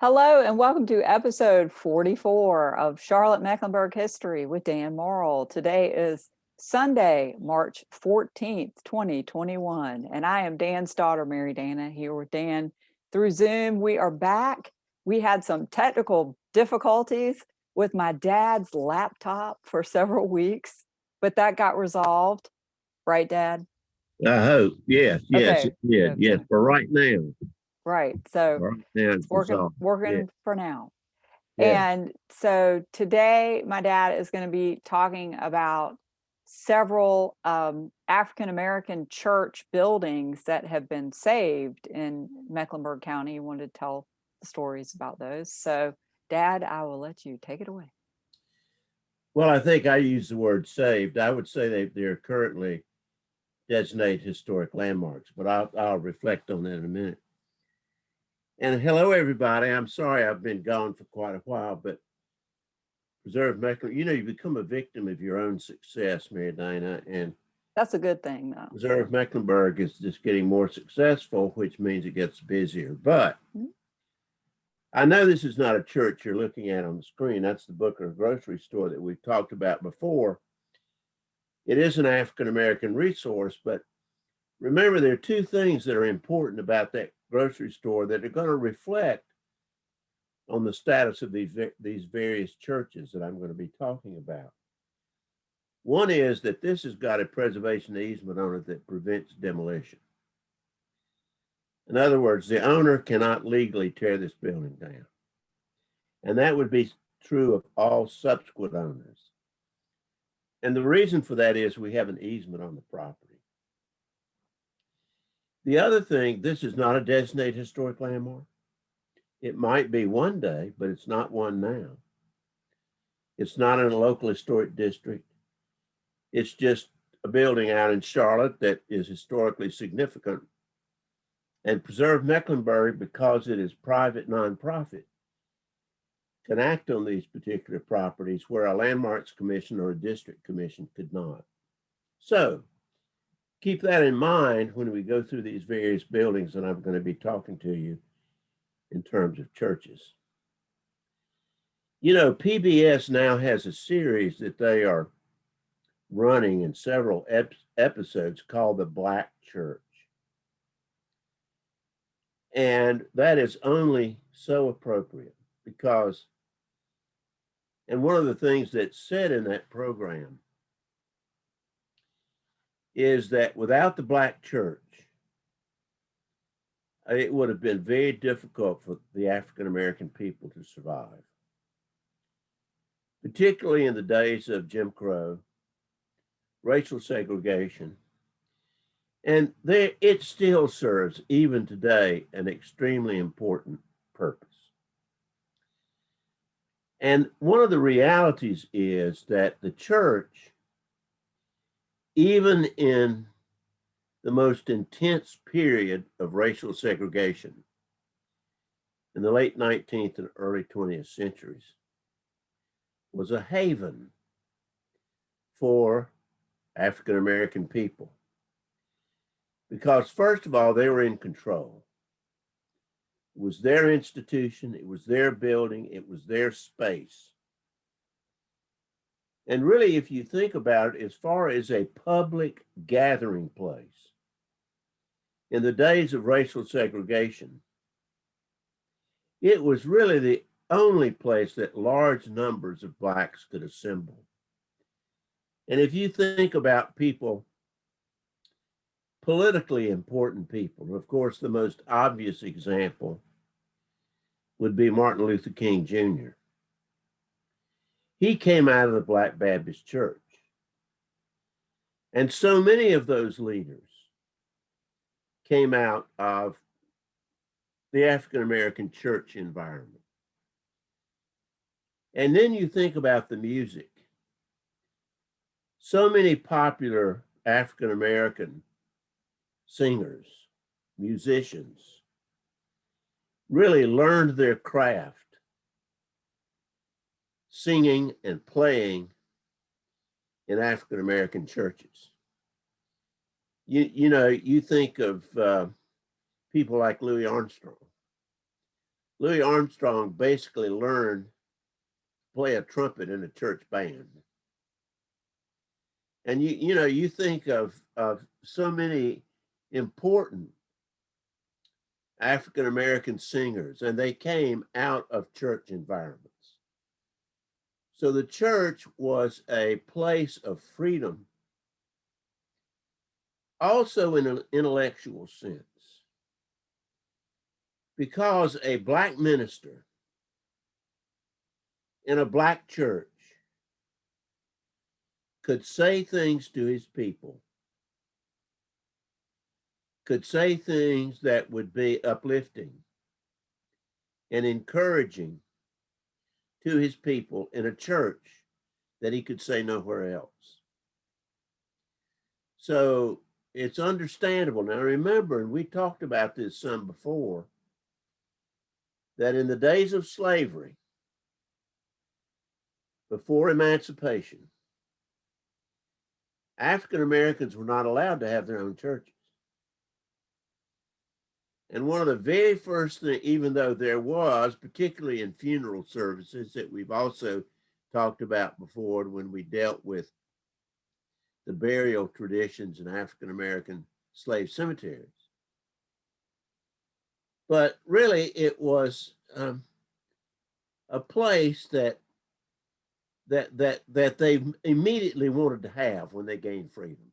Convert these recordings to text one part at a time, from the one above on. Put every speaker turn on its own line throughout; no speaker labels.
Hello and welcome to episode 44 of Charlotte Mecklenburg History with Dan Morrill. Today is Sunday, March 14th, 2021, and I am Dan's daughter, Mary Dana, here with Dan through Zoom. We are back. We had some technical difficulties with my dad's laptop for several weeks, but that got resolved, right, Dad?
I hope. Yes,
Okay.
it did. Yes, for right now.
Right. So
For right now,
it's working
Yeah.
for now.
Yeah.
And so today, my dad is going to be talking about several African-American church buildings that have been saved in Mecklenburg County. He wanted to tell the stories about those. So, Dad, I will let you take it away.
Well, I think I use the word saved. I would say they're currently designated historic landmarks, but I'll reflect on that in a minute. And hello, everybody. I'm sorry I've been gone for quite a while, but Preserve Mecklenburg, you become a victim of your own success, Mary Dana, and
that's a good thing, though.
Preserve Mecklenburg is just getting more successful, which means it gets busier. But I know this is not a church you're looking at on the screen. That's the Booker grocery store that we've talked about before. It is an African-American resource, but remember, there are two things that are important about that grocery store that are going to reflect on the status of these various churches that I'm going to be talking about. One is that this has got a preservation easement on it that prevents demolition. In other words, the owner cannot legally tear this building down. And that would be true of all subsequent owners. And the reason for that is we have an easement on the property. The other thing, this is not a designated historic landmark. It might be one day, but it's not one now. It's not in a local historic district. It's just a building out in Charlotte that is historically significant. And Preserve Mecklenburg, because it is private nonprofit, can act on these particular properties where a landmarks commission or a district commission could not. So keep that in mind when we go through these various buildings that I'm going to be talking to you in terms of churches. PBS now has a series that they are running in several episodes called The Black Church. And that is only so appropriate because, and one of the things that's said in that program is that without the Black church, it would have been very difficult for the African-American people to survive, particularly in the days of Jim Crow, racial segregation. And it still serves, even today, an extremely important purpose. And one of the realities is that the church, even in the most intense period of racial segregation in the late 19th and early 20th centuries, was a haven for African-American people. Because first of all, they were in control. It was their institution, it was their building, it was their space. And really, if you think about it, as far as a public gathering place, in the days of racial segregation, it was really the only place that large numbers of Blacks could assemble. And if you think about people, politically important people, of course, the most obvious example would be Martin Luther King Jr. He came out of the Black Baptist Church. And so many of those leaders came out of the African-American church environment. And then you think about the music. So many popular African-American singers, musicians, really learned their craft singing and playing in African-American churches. You think of people like Louis Armstrong, Louis Armstrong basically learned to play a trumpet in a church band. And you think of so many important African American singers, and they came out of church environments. So the church was a place of freedom, also in an intellectual sense, because a Black minister in a Black church could say things to his people, could say things that would be uplifting and encouraging to his people in a church that he could say nowhere else. So it's understandable. Now remember, and we talked about this some before, that in the days of slavery, before emancipation, African Americans were not allowed to have their own churches. And one of the very first things, even though there was, particularly in funeral services that we've also talked about before when we dealt with the burial traditions in African American slave cemeteries. But really, it was a place that they immediately wanted to have when they gained freedom.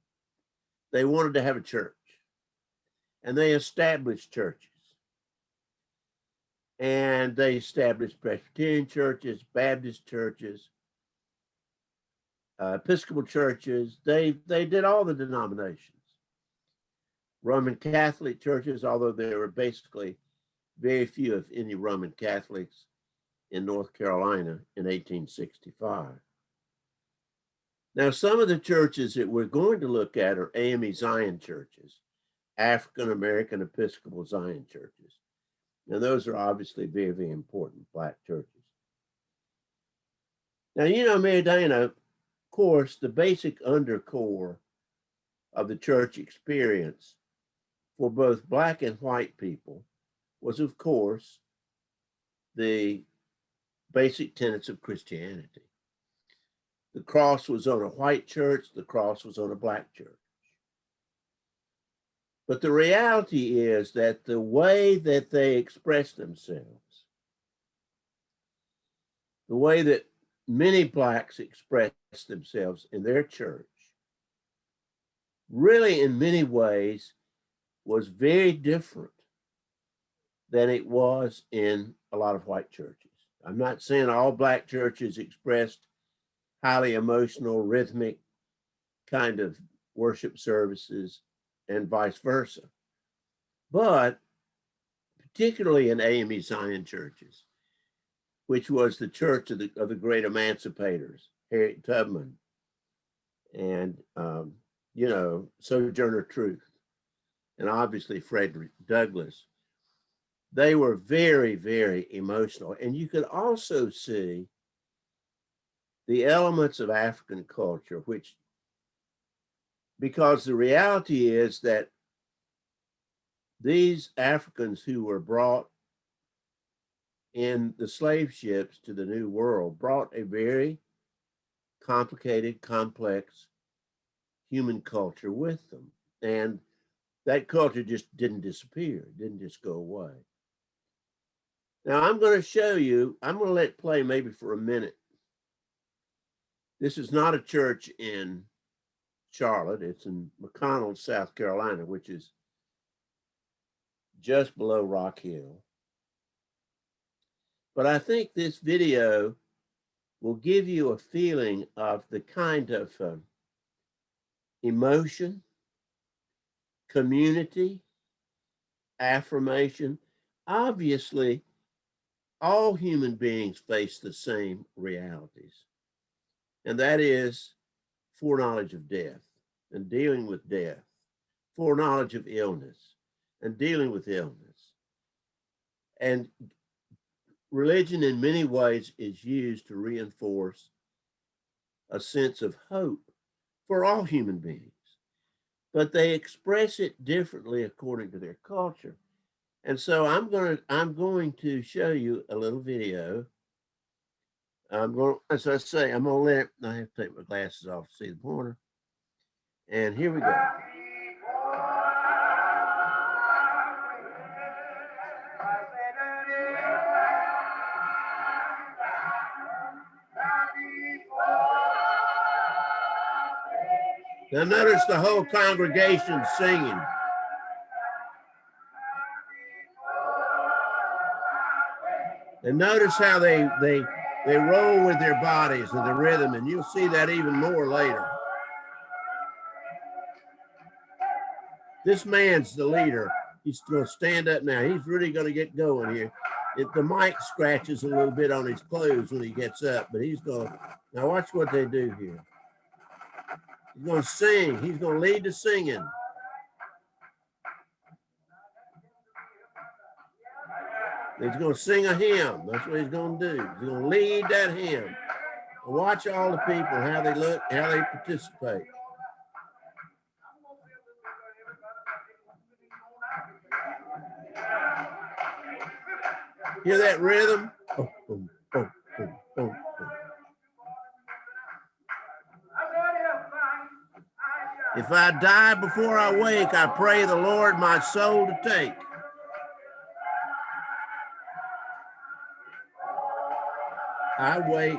They wanted to have a church, and they established churches. And they established Presbyterian churches, Baptist churches, Episcopal churches. They did all the denominations. Roman Catholic churches, although there were basically very few, if any, Roman Catholics in North Carolina in 1865. Now, some of the churches that we're going to look at are AME Zion churches, African American Episcopal Zion churches. And those are obviously very, very important Black churches. Now, Mary Dana, of course, the basic undercore of the church experience for both Black and white people was, of course, the basic tenets of Christianity. The cross was on a white church, the cross was on a Black church. But the reality is that the way that they express themselves, the way that many Blacks express themselves in their church, really in many ways was very different than it was in a lot of white churches. I'm not saying all Black churches expressed highly emotional, rhythmic kind of worship services and vice versa. But particularly in AME Zion churches, which was the church of the great emancipators, Harriet Tubman and, Sojourner Truth, and obviously Frederick Douglass. They were very, very emotional. And you could also see the elements of African culture, because the reality is that these Africans who were brought in the slave ships to the New World brought a very complicated, complex human culture with them. And that culture just didn't disappear, didn't just go away. Now I'm going to show you, I'm going to let it play maybe for a minute. This is not a church in Charlotte. It's in McConnell, South Carolina, which is just below Rock Hill. But I think this video will give you a feeling of the kind of emotion, community, affirmation. Obviously, all human beings face the same realities, and that is foreknowledge of death and dealing with death, foreknowledge of illness and dealing with illness. And religion in many ways is used to reinforce a sense of hope for all human beings, but they express it differently according to their culture. And so I'm going to show you a little video. As I say, I'm gonna let, I have to take my glasses off to see the pointer. And here we go. Now notice the whole congregation singing. And notice how they roll with their bodies and the rhythm, and you'll see that even more later. This man's the leader. He's going to stand up now. He's really going to get going here. The mic scratches a little bit on his clothes when he gets up, but he's going to, now watch what they do here. He's going to sing. He's going to lead the singing. He's going to sing a hymn. That's what he's going to do. He's going to lead that hymn. Watch all the people, how they look, how they participate. Hear that rhythm? Oh, oh, oh, oh, oh, oh. If I die before I wake, I pray the Lord my soul to take. I wait.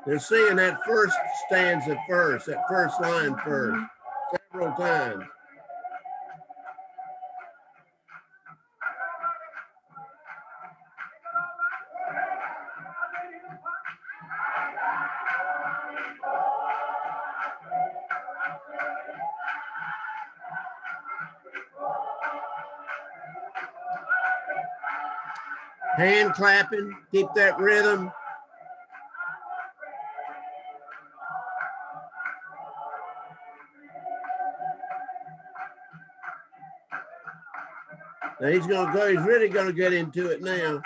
They're singing that first stanza first, that first line first, several times. Hand clapping, keep that rhythm. Now he's going to go, he's really going to get into it now.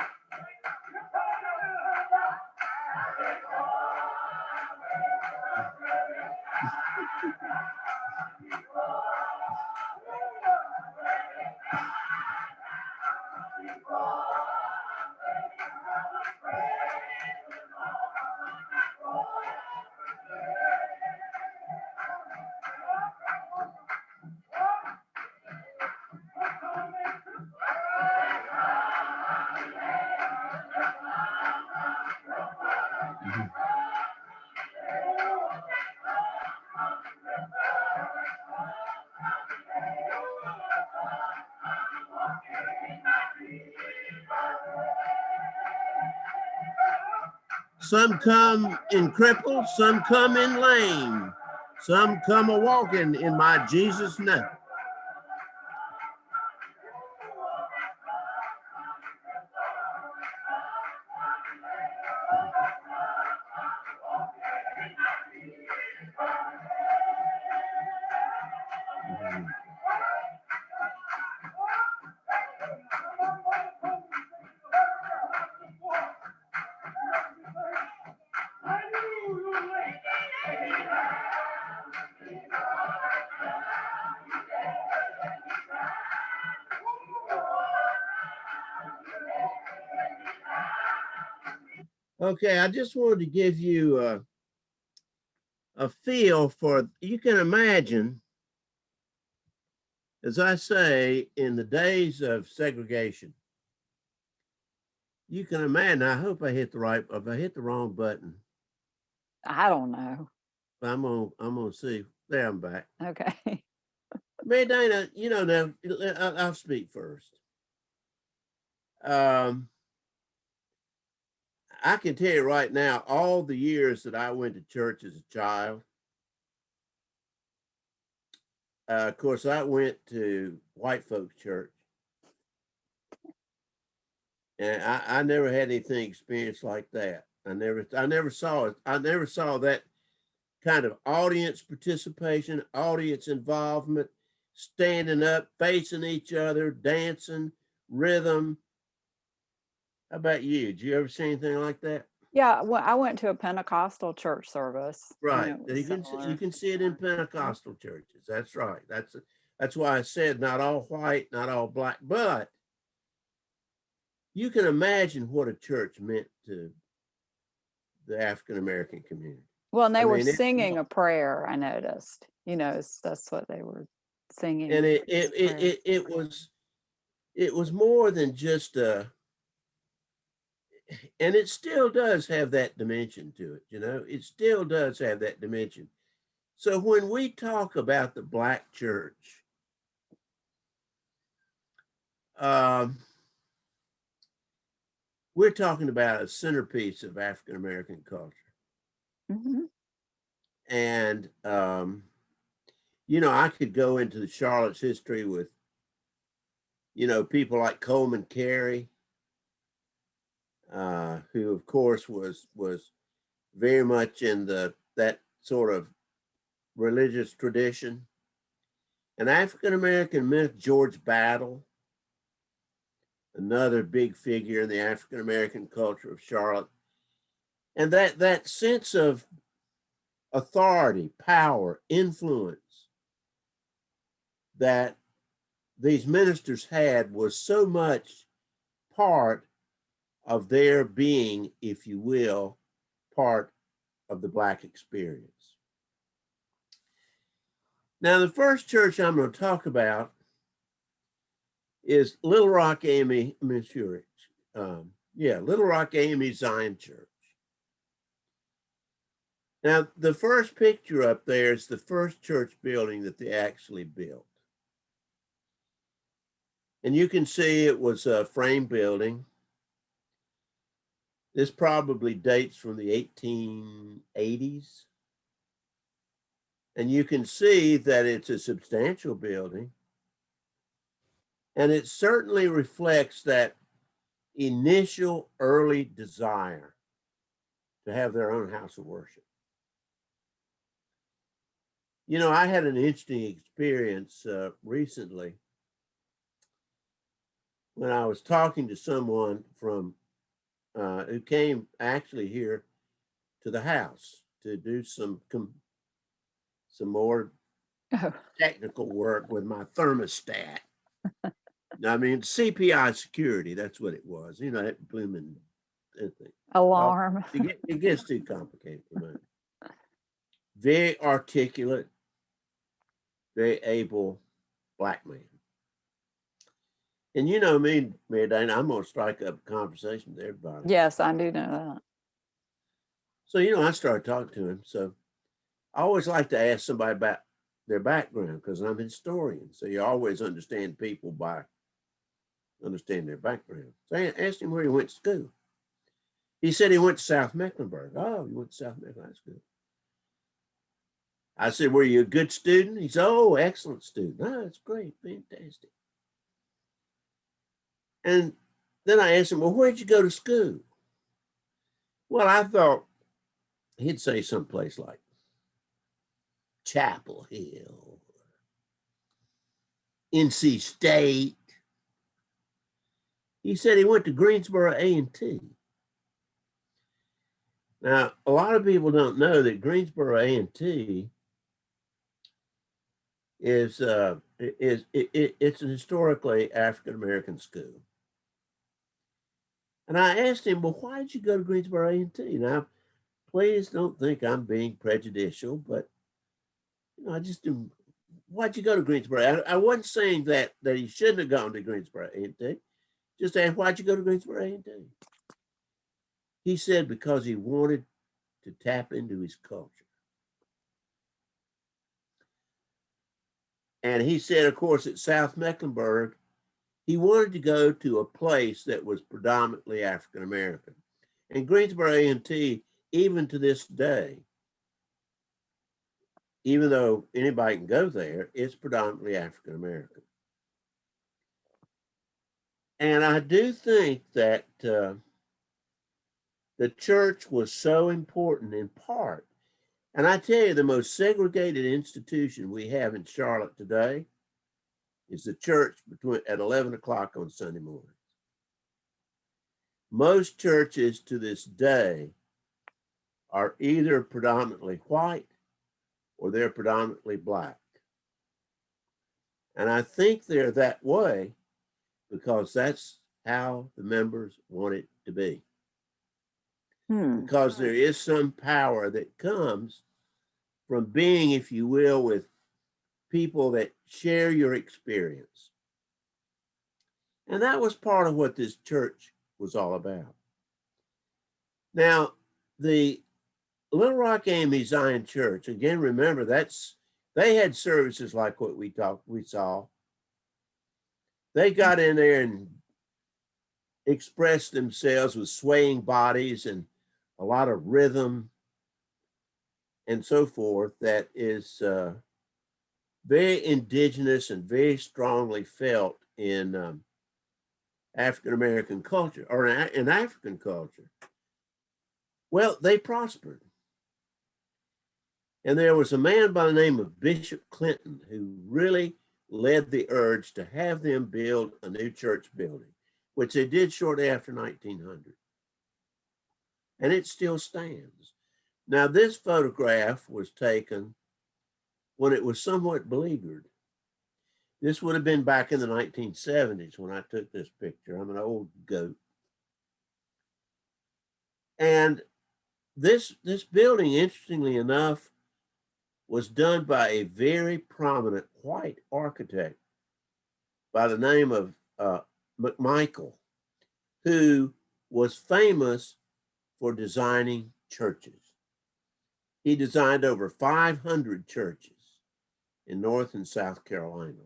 Some come in crippled, some come in lame, some come a walking in my Jesus' name. Okay, I just wanted to give you a feel for, you can imagine, as I say, in the days of segregation, you can imagine, I hope I hit the right, if I hit the wrong button.
I don't know.
I'm gonna see. There, I'm back.
Okay.
Man, Dana, you know, now I'll speak first. I can tell you right now, all the years that I went to church as a child, of course, I went to white folks' church, and I never had anything experienced like that. I never saw it. I never saw that kind of audience participation, audience involvement, standing up, facing each other, dancing, rhythm. How about you? Did you ever see anything like that?
Yeah, well, I went to a Pentecostal church service.
Right.
It was
You
similar.
can see it in Pentecostal churches. That's right. That's why I said not all white, not all black, but you can imagine what a church meant to the African American community.
Well, and
I
they were
mean,
singing a prayer, I noticed. That's what they were singing.
and
this prayer.
it was more than just and it still does have that dimension to it. It still does have that dimension. So when we talk about the black church, um, we're talking about a centerpiece of African American culture.
Mm-hmm.
And I could go into the Charlotte's history with people like Coleman Carey, who of course was very much in that sort of religious tradition. An African American myth, George Battle, another big figure in the African American culture of Charlotte, and that sense of authority, power, influence that these ministers had was so much part of their being, if you will, part of the Black experience. Now, the first church I'm going to talk about is Little Rock AME Missouri. Little Rock AME Zion Church. Now, the first picture up there is the first church building that they actually built. And you can see it was a frame building. This probably dates from the 1880s. And you can see that it's a substantial building. And it certainly reflects that initial early desire to have their own house of worship. I had an interesting experience recently when I was talking to someone from who came actually here to the house to do some more
Oh,
technical work with my thermostat. I mean, CPI security, that's what it was. That blooming thing.
alarm.
It gets too complicated for me. Very articulate, very able Black man. And you know me, Mary Dana, I'm going to strike up a conversation with everybody.
Yes, I do know that.
So, I started talking to him. So I always like to ask somebody about their background because I'm a historian. So you always understand people by understanding their background. So I asked him where he went to school. He said he went to South Mecklenburg. Oh, you went to South Mecklenburg. That's good. I said, were you a good student? He said, oh, excellent student. Oh, that's great. Fantastic. And then I asked him, well, where'd you go to school? Well, I thought he'd say someplace like Chapel Hill, NC State. He said he went to Greensboro A&T. Now, a lot of people don't know that Greensboro A&T it's an historically African American school. And I asked him, well, why did you go to Greensboro A&T? Now, please don't think I'm being prejudicial, but I just do. Why'd you go to Greensboro? I wasn't saying that he shouldn't have gone to Greensboro A&T. Just asked, why'd you go to Greensboro A&T? He said because he wanted to tap into his culture. And he said, of course, at South Mecklenburg, he wanted to go to a place that was predominantly African American. And Greensboro A&T, even to this day, even though anybody can go there, it's predominantly African American. And I do think that the church was so important in part. And I tell you, the most segregated institution we have in Charlotte today is the church at 11 o'clock on Sunday morning. Most churches to this day are either predominantly white or they're predominantly black. And I think they're that way because that's how the members want it to be. Because there is some power that comes from being, if you will, with people that share your experience. And that was part of what this church was all about. Now, the Little Rock AME Zion Church, again, remember they had services like what we saw. They got in there and expressed themselves with swaying bodies and a lot of rhythm and so forth that is very indigenous and very strongly felt in African American culture or in African culture. Well, they prospered. And there was a man by the name of Bishop Clinton who really led the urge to have them build a new church building, which they did shortly after 1900. And it still stands. Now, this photograph was taken when it was somewhat beleaguered. This would have been back in the 1970s when I took this picture. I'm an old goat. And this building, interestingly enough, was done by a very prominent white architect by the name of McMichael, who was famous for designing churches. He designed over 500 churches in North and South Carolina.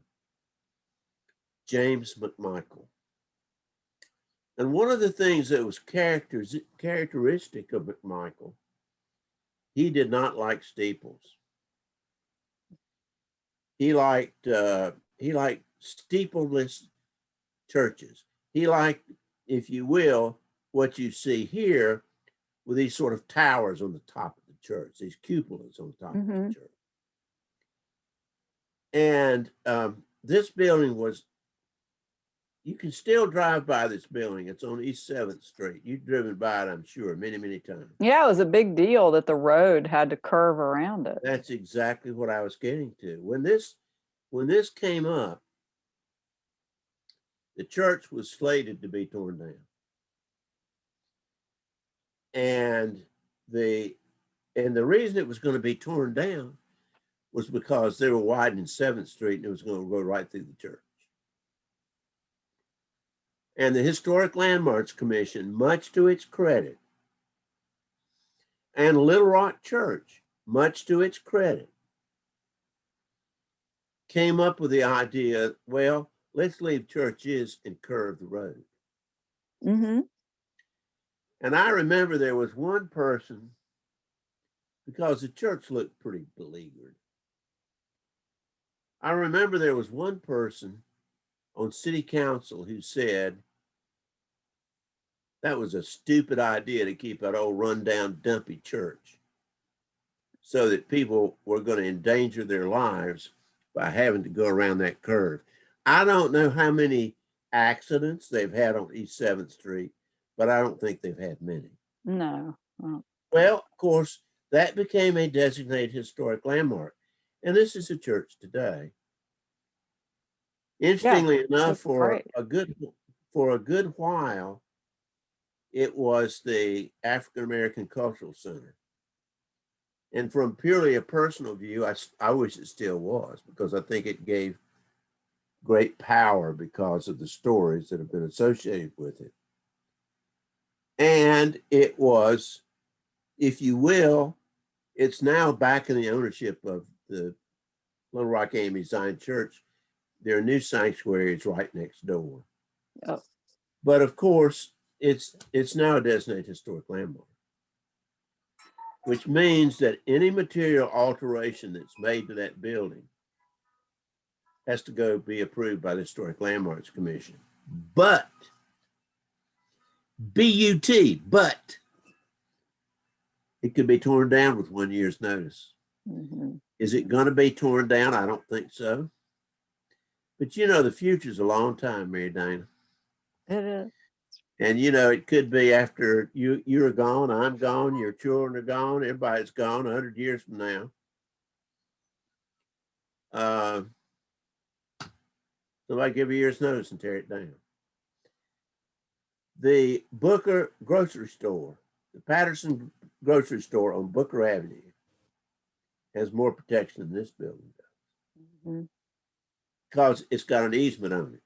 James McMichael. And one of the things that was characteristic of McMichael, he did not like steeples. He liked steepleless churches. He liked, if you will, what you see here with these sort of towers on the top of the church, these cupolas on the top of the church. And this building was, you can still drive by this building. It's on East 7th Street. You've driven by it, I'm sure, many, many times.
Yeah, it was a big deal that the road had to curve around it.
That's exactly what I was getting to. When this came up, the church was slated to be torn down. And the reason it was going to be torn down was because they were widening 7th Street and it was going to go right through the church. And the Historic Landmarks Commission, much to its credit, and Little Rock Church, much to its credit, came up with the idea, well, let's leave churches and curve the road. And I remember there was one person, because the church looked pretty beleaguered. I remember there was one person on city council who said that was a stupid idea to keep that old rundown dumpy church so that people were going to endanger their lives by having to go around that curve. I don't know how many accidents they've had on East 7th Street, but I don't think they've had many.
No.
Well, of course, that became a designated historic landmark. And this is a church today. Interestingly enough, for a good while, it was the African American Cultural Center. And from purely a personal view, I wish it still was, because I think it gave great power because of the stories that have been associated with it. And it was, if you will, it's now back in the ownership of the Little Rock AME Zion Church. Their new sanctuary is right next door.
Oh.
But of course, it's now a designated historic landmark, which means that any material alteration that's made to that building has to go be approved by the Historic Landmarks Commission. But, B-U-T, but it could be torn down with 1 year's notice. Is it going to be torn down? I don't think so. But you know, the future's a long time, Mary Dana.
It is.
And you know, it could be after you're gone, I'm gone, your children are gone, everybody's gone 100 years from now. Somebody give a year's notice and tear it down. The Booker grocery store, the Patterson grocery store on Booker Avenue, has more protection than this building does. Because it's got an easement on it.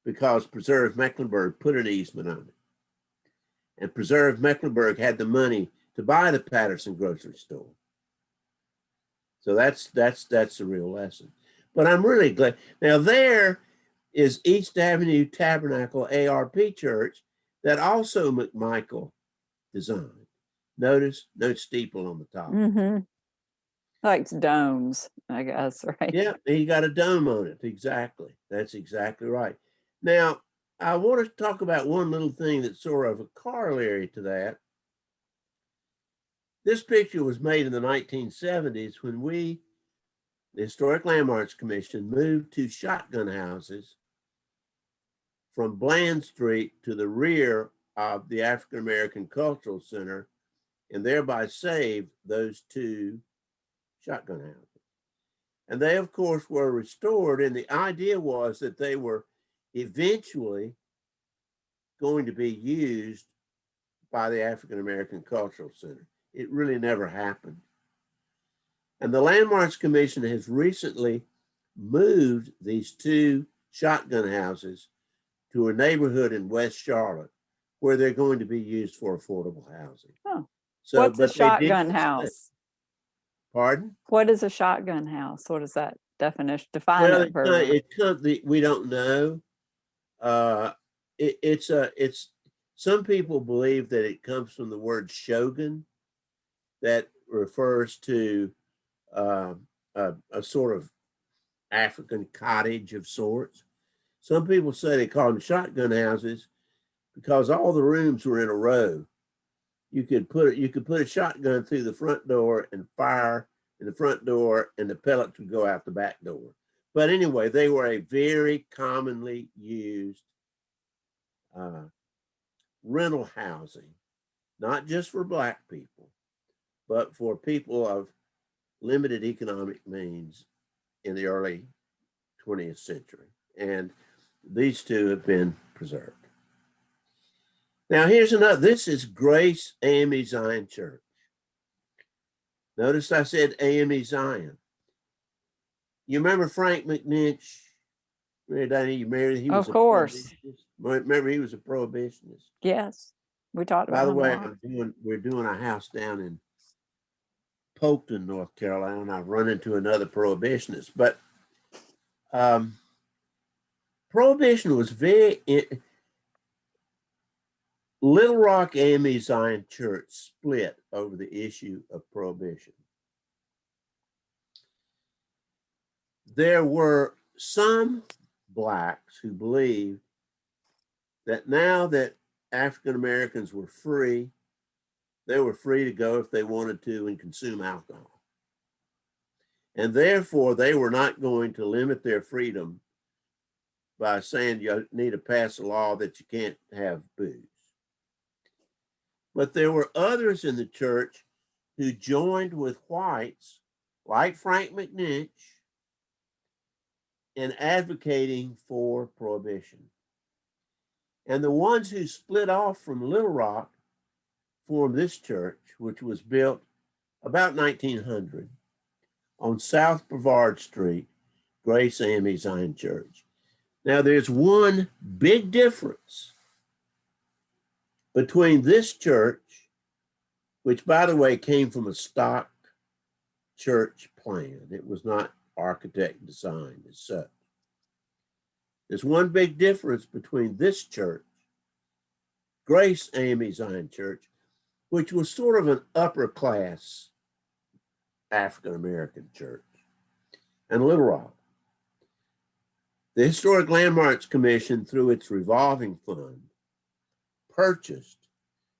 Because Preserve Mecklenburg put an easement on it. And Preserve Mecklenburg had the money to buy the Patterson grocery store. So that's the real lesson. But I'm really glad. Now there is East Avenue Tabernacle Arp Church that also McMichael designed. Notice no steeple on the top.
Like domes, I guess, right?
Yeah, he got a dome on it. Exactly. That's exactly right. Now, I want to talk about one little thing that's sort of a corollary to that. This picture was made in the 1970s when we, the Historic Landmarks Commission, moved to shotgun houses from Bland Street to the rear of the African American Cultural Center, and thereby saved those two shotgun houses. And they, of course, were restored, and the idea was that they were eventually going to be used by the African American Cultural Center. It really never happened. And the Landmarks Commission has recently moved these two shotgun houses to a neighborhood in West Charlotte where they're going to be used for affordable housing.
Oh.
So,
What's a shotgun house?
Pardon?
What is a shotgun house? What is that definition? Define
Well,
it for
we don't know. It's some people believe that it comes from the word shogun, that refers to a sort of African cottage of sorts. Some people say they call them shotgun houses because all the rooms were in a row. You could put a shotgun through the front door and fire in the front door, and the pellets would go out the back door. But anyway, they were a very commonly used rental housing, not just for Black people, but for people of limited economic means in the early 20th century. And these two have been preserved. Now, here's another. This is Grace AME Zion Church. Notice I said AME Zion. You remember Frank McNinch? You married? He was
of course.
Remember, he was a prohibitionist.
Yes, we talked about.
By the way, we're doing a house down in Polkton, North Carolina, and I've run into another prohibitionist. But prohibition was Little Rock AME Zion Church split over the issue of prohibition. There were some Blacks who believed that now that African Americans were free, they were free to go if they wanted to and consume alcohol. And therefore, they were not going to limit their freedom by saying you need to pass a law that you can't have booze. But there were others in the church who joined with whites, like Frank McNinch, in advocating for prohibition. And the ones who split off from Little Rock formed this church, which was built about 1900 on South Brevard Street, Grace AME Zion Church. Now, there's one big difference between this church, which, by the way, came from a stock church plan. It was not architect designed as such. There's one big difference between this church, Grace AME Zion Church, which was sort of an upper class African American church, and Little Rock. The Historic Landmarks Commission, through its revolving fund, purchased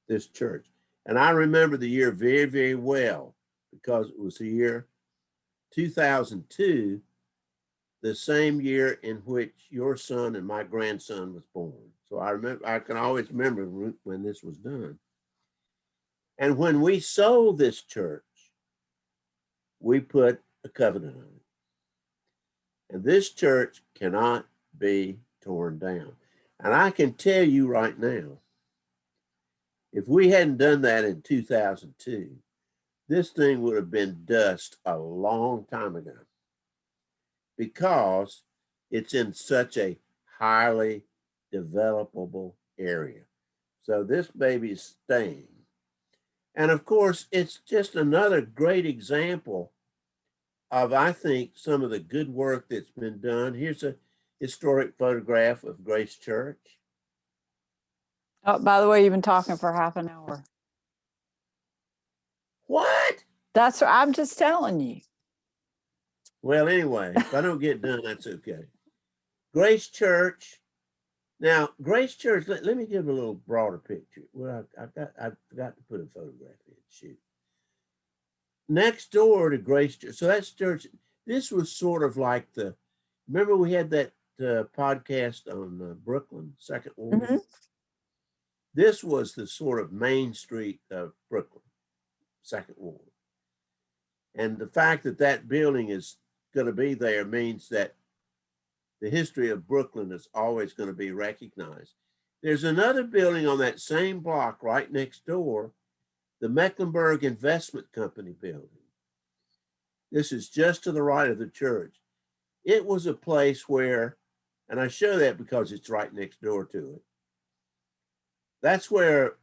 this church. And I remember the year very, very well because it was the year 2002, the same year in which your son and my grandson was born. So I can always remember when this was done. And when we sold this church, we put a covenant on it. And this church cannot be torn down. And I can tell you right now, if we hadn't done that in 2002, this thing would have been dust a long time ago, because it's in such a highly developable area. So this baby is staying. And of course, it's just another great example of, I think, some of the good work that's been done. Here's a historic photograph of Grace Church.
Oh, by the way, you've been talking for half an hour.
What?
That's what I'm just telling you.
Well, anyway, if I don't get done, that's okay. Grace Church. Now, Grace Church, let me give a little broader picture. Well, I forgot to put a photograph in. Shoot. Next door to Grace Church, so that's church. This was sort of like remember we had that podcast on Brooklyn, Second Ward?
Mm-hmm.
This was the sort of main street of Brooklyn, Second Ward. And the fact that that building is going to be there means that the history of Brooklyn is always going to be recognized. There's another building on that same block right next door, the Mecklenburg Investment Company building. This is just to the right of the church. It was a place where, and I show that because it's right next door to it, that's where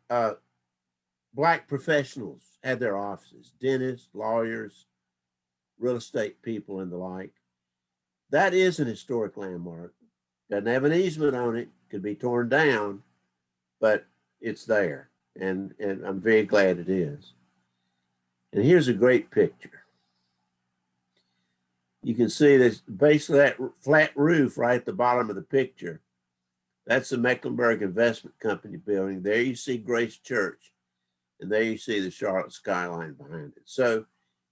Black professionals had their offices, dentists, lawyers, real estate people, and the like. That is an historic landmark. Doesn't have an easement on it, could be torn down, but it's there. And I'm very glad it is. And here's a great picture. You can see this basically that flat roof right at the bottom of the picture. That's the Mecklenburg Investment Company building. There you see Grace Church, and there you see the Charlotte skyline behind it. So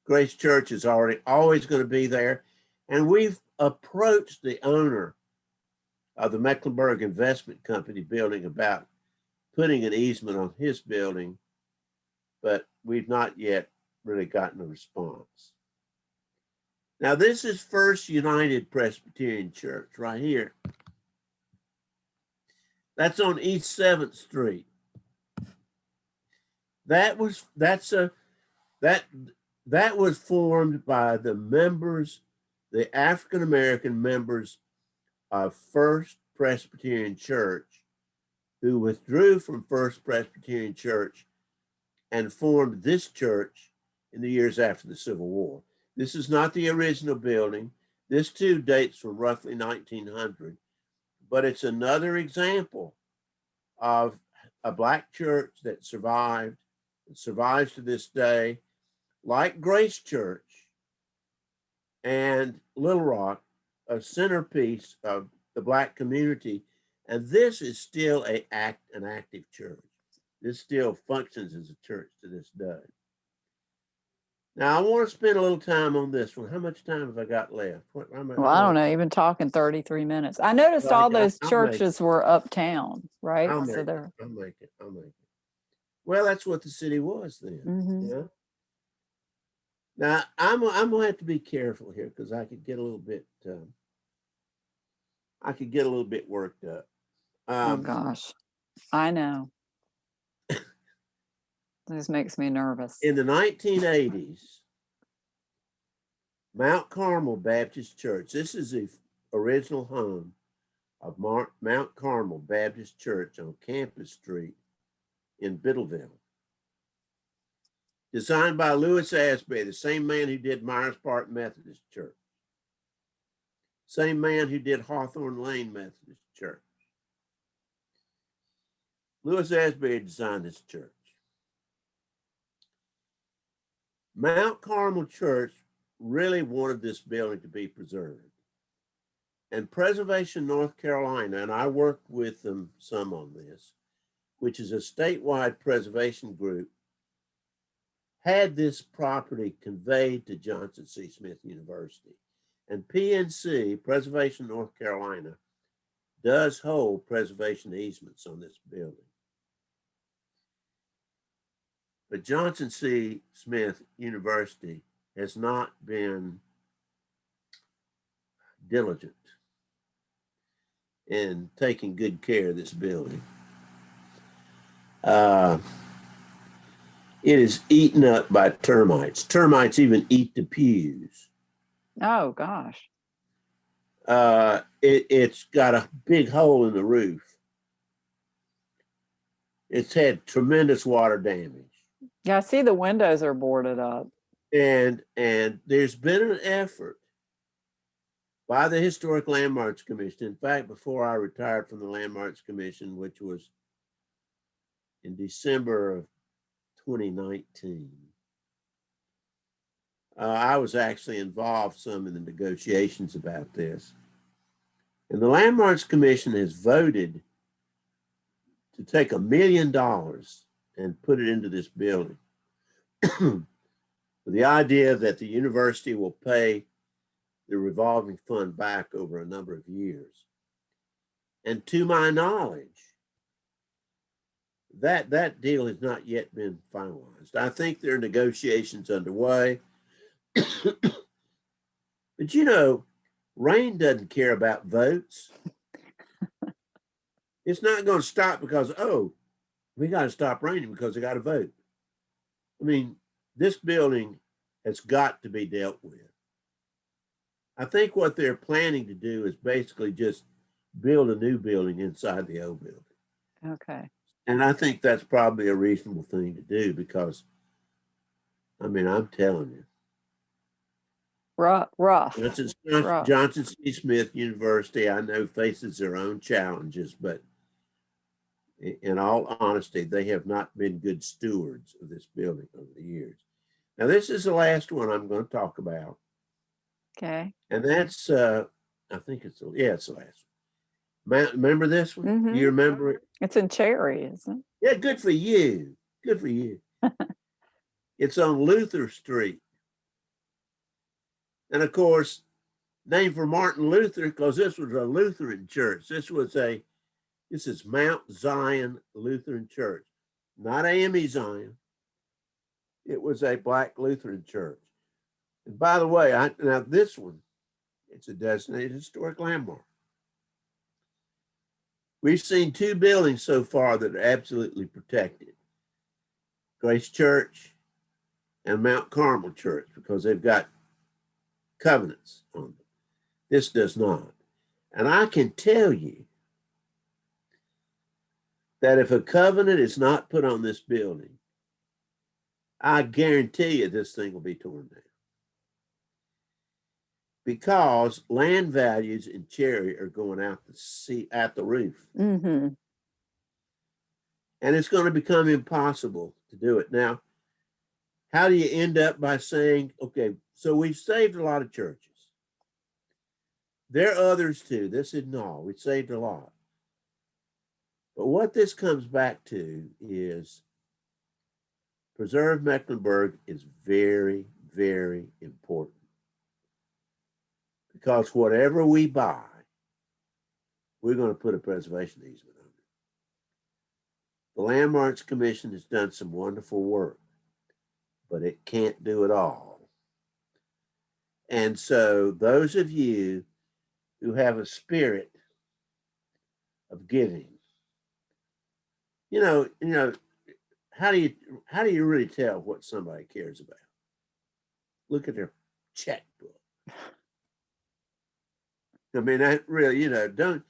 Grace Church is always going to be there. And we've approached the owner of the Mecklenburg Investment Company building about putting an easement on his building, but we've not yet really gotten a response. Now, this is First United Presbyterian Church right here. That's on East 7th Street. That was formed by the members, the African American members of First Presbyterian Church, who withdrew from First Presbyterian Church and formed this church in the years after the Civil War. This is not the original building. This too dates from roughly 1900, but it's another example of a Black church that survived, and survives to this day, like Grace Church and Little Rock, a centerpiece of the Black community. And this is still an active church. This still functions as a church to this day. Now, I want to spend a little time on this one. How much time have I got left?
Well, I don't know. You've been talking 33 minutes. I noticed all those churches were uptown, right?
I'll make it. Well, that's what the city was then.
Mm-hmm.
Yeah. Now, I'm gonna have to be careful here because I could get a little bit worked up.
Oh gosh, I know. This makes me nervous.
In the 1980s, Mount Carmel Baptist Church, this is the original home of Mount Carmel Baptist Church on Campus Street in Biddleville. Designed by Louis Asbury, the same man who did Myers Park Methodist Church. Same man who did Hawthorne Lane Methodist Church. Louis Asbury designed this church. Mount Carmel Church really wanted this building to be preserved. And Preservation North Carolina, and I worked with them some on this, which is a statewide preservation group, had this property conveyed to Johnson C. Smith University. And PNC, Preservation North Carolina, does hold preservation easements on this building. But Johnson C. Smith University has not been diligent in taking good care of this building. It is eaten up by termites. Termites even eat the pews.
Oh, gosh.
It's got a big hole in the roof. It's had tremendous water damage.
Yeah, I see the windows are boarded up.
And there's been an effort by the Historic Landmarks Commission. In fact, before I retired from the Landmarks Commission, which was in December of 2019, I was actually involved some in the negotiations about this. And the Landmarks Commission has voted to take $1 million and put it into this building. The idea that the university will pay the revolving fund back over a number of years. And to my knowledge, that deal has not yet been finalized. I think there are negotiations underway. But you know, rain doesn't care about votes. It's not going to stop because, oh, we got to stop raining because they got to vote. I mean, this building has got to be dealt with. I think what they're planning to do is basically just build a new building inside the old building.
Okay.
And I think that's probably a reasonable thing to do because, I mean, I'm telling you.
Rough.
Johnson C. Smith University, I know, faces their own challenges, but in all honesty, they have not been good stewards of this building over the years. Now, this is the last one I'm going to talk about.
Okay.
And that's, I think it's the last one. Remember this one?
Mm-hmm.
You remember it?
It's in Cherry, isn't it?
Yeah, good for you. Good for you. It's on Luther Street. And of course, named for Martin Luther, because this was a Lutheran church. This is Mount Zion Lutheran Church, not AME Zion. It was a Black Lutheran church. And by the way, now this one, it's a designated historic landmark. We've seen 2 buildings so far that are absolutely protected. Grace Church and Mount Carmel Church, because they've got covenants on them. This does not. And I can tell you that if a covenant is not put on this building, I guarantee you this thing will be torn down. Because land values in Cherry are going out the roof.
Mm-hmm.
And it's going to become impossible to do it. Now, how do you end up by saying, okay, so we've saved a lot of churches. There are others too. This isn't all. We saved a lot. But what this comes back to is Preserve Mecklenburg is very, very important. Because whatever we buy, we're going to put a preservation easement on it. The Landmarks Commission has done some wonderful work, but it can't do it all. And so those of you who have a spirit of giving, you know, how do you really tell what somebody cares about? Look at their checkbook. I mean, that really, don't.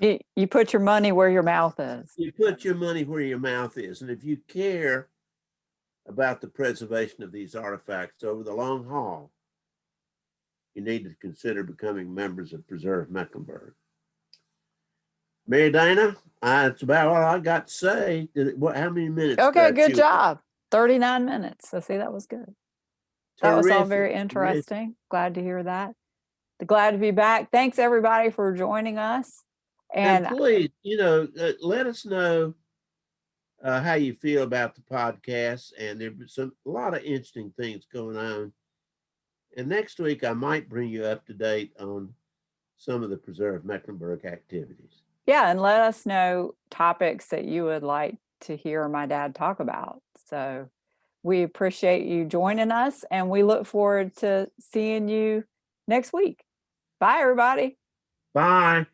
You put your money where your mouth is.
You put your money where your mouth is. And if you care about the preservation of these artifacts over the long haul, you need to consider becoming members of Preserve Mecklenburg. Mary Dana, that's about all I got to say. How many minutes?
Okay, good job. 39 minutes. So see, that was good. That was all very interesting. Glad to hear that. Glad to be back. Thanks everybody for joining us.
And please, let us know how you feel about the podcast. And there's a lot of interesting things going on. And next week, I might bring you up to date on some of the Preserve Mecklenburg activities.
Yeah, and let us know topics that you would like to hear my dad talk about. So we appreciate you joining us, and we look forward to seeing you next week. Bye, everybody.
Bye.